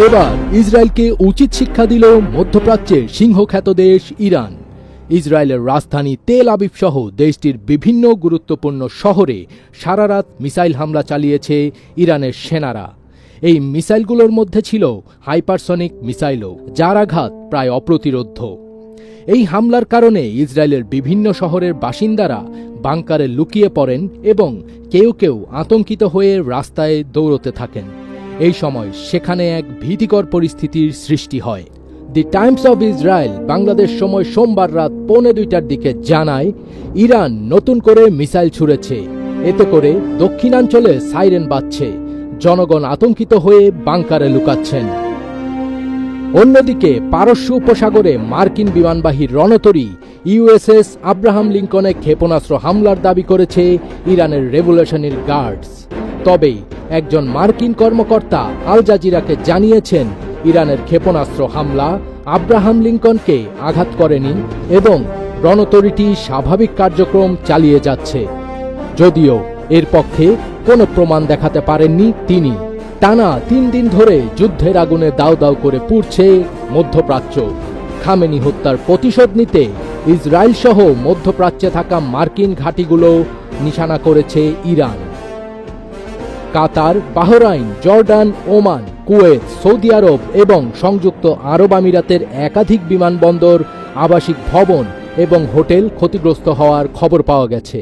এবার ইসরায়েলকে উচিত শিক্ষা দিল মধ্যপ্রাচ্যের সিংহখ্যাত দেশ ইরান। ইসরায়েলের রাজধানী তেল আবিব সহ দেশটির বিভিন্ন গুরুত্বপূর্ণ শহরে সারারাত মিসাইল হামলা চালিয়েছে ইরানের সেনারা। এই মিসাইলগুলোর মধ্যে ছিল হাইপারসনিক মিসাইলও, যার আঘাত প্রায় অপ্রতিরোধ্য। এই হামলার কারণে ইসরায়েলের বিভিন্ন শহরের বাসিন্দারা বাংকারে লুকিয়ে পড়েন এবং কেউ কেউ আতঙ্কিত হয়ে রাস্তায় দৌড়তে থাকেন। এই সময় সেখানে এক ভীতিকর পরিস্থিতির সৃষ্টি হয়। দি টাইমস অব ইসরায়েল বাংলাদেশ সময় সোমবার রাত 1:45টার দিকে জানায়, ইরান নতুন করে মিসাইল ছুড়েছে। এতে করে দক্ষিণাঞ্চলে সাইরেন বাজছে, জনগণ আতঙ্কিত হয়ে বাংকারে লুকাচ্ছেন। অন্যদিকে পারস্য উপসাগরে মার্কিন বিমানবাহী রণতরী ইউএসএস আব্রাহাম লিঙ্কনে ক্ষেপণাস্ত্র হামলার দাবি করেছে ইরানের রেভলিউশনারি গার্ডস। তবে একজন মার্কিন কর্মকর্তা আল জাজিরাকে জানিয়েছেন, ইরানের ক্ষেপণাস্ত্র হামলা আব্রাহাম লিঙ্কনকে আঘাত করেনি এবং রণতরীটি স্বাভাবিক কার্যক্রম চালিয়ে যাচ্ছে। যদিও এর পক্ষে কোনো প্রমাণ দেখাতে পারেননি তিনি। টানা 3 দিন ধরে যুদ্ধের আগুনে দাউ দাউ করে পুড়ছে মধ্যপ্রাচ্য। খামেনি হত্যার প্রতিশোধ নিতে ইসরায়েল সহ মধ্যপ্রাচ্যে থাকা মার্কিন ঘাঁটিগুলো নিশানা করেছে Iran. Qatar, Bahrain, Jordan, Oman, Kuwait, Saudi Arab এবং সংযুক্ত আরব আমিরাতের একাধিক বিমানবন্দর, আবাসিক ভবন এবং হোটেল ক্ষতিগ্রস্ত হওয়ার খবর পাওয়া গেছে।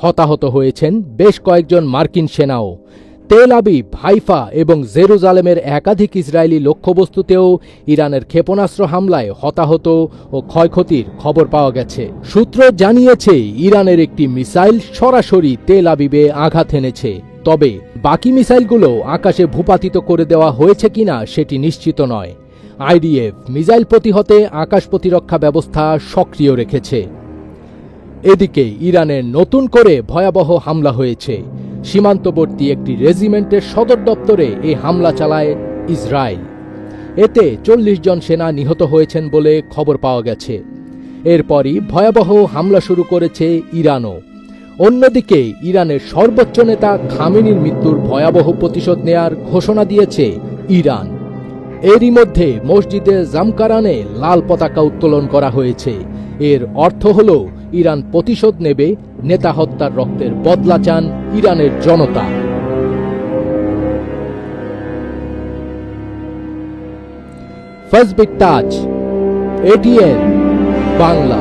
হতাহত হয়েছেন বেশ কয়েকজন মার্কিন সেনাও। তেল আবিব, হাইফা এবং জেরুজালেমের একাধিক ইসরায়েলি লক্ষ্যবস্তুতেও ইরানের ক্ষেপণাস্ত্র হামলায় হতাহত ও ক্ষয়ক্ষতির খবর পাওয়া গেছে। সূত্র জানিয়েছে, ইরানের একটি মিসাইল সরাসরি তেল আবিবে আঘাত এনেছে। তবে বাকি মিসাইলগুলো আকাশে ভূপাতিত করে দেওয়া হয়েছে কিনা সেটি নিশ্চিত নয়। আইডিএফ মিসাইল প্রতিহতে আকাশ প্রতিরক্ষা ব্যবস্থা সক্রিয় রেখেছে। এদিকে ইরানের নতুন করে ভয়াবহ হামলা হয়েছে। সীমান্তবর্তী একটি রেজিমেন্টের সদর দপ্তরে এই হামলা চালায় ইসরায়েল। এতে 40 জন সেনা নিহত হয়েছেন বলে খবর পাওয়া গেছে। এরপরই ভয়াবহ হামলা শুরু করেছে ইরানও। অন্যদিকে ইরানের সর্বোচ্চ নেতা খামেনির মৃত্যুর ভয়াবহ প্রতিশোধ নেয়ার ঘোষণা দিয়েছে ইরান। এরই মধ্যে মসজিদে জামকারানে লাল পতাকা উত্তোলন করা হয়েছে। এর অর্থ হল ইরান প্রতিশোধ নেবে। নেতা হত্যার রক্তের বদলা চান ইরানের জনতা। ফজবিক তাজ, এটিএন বাংলা।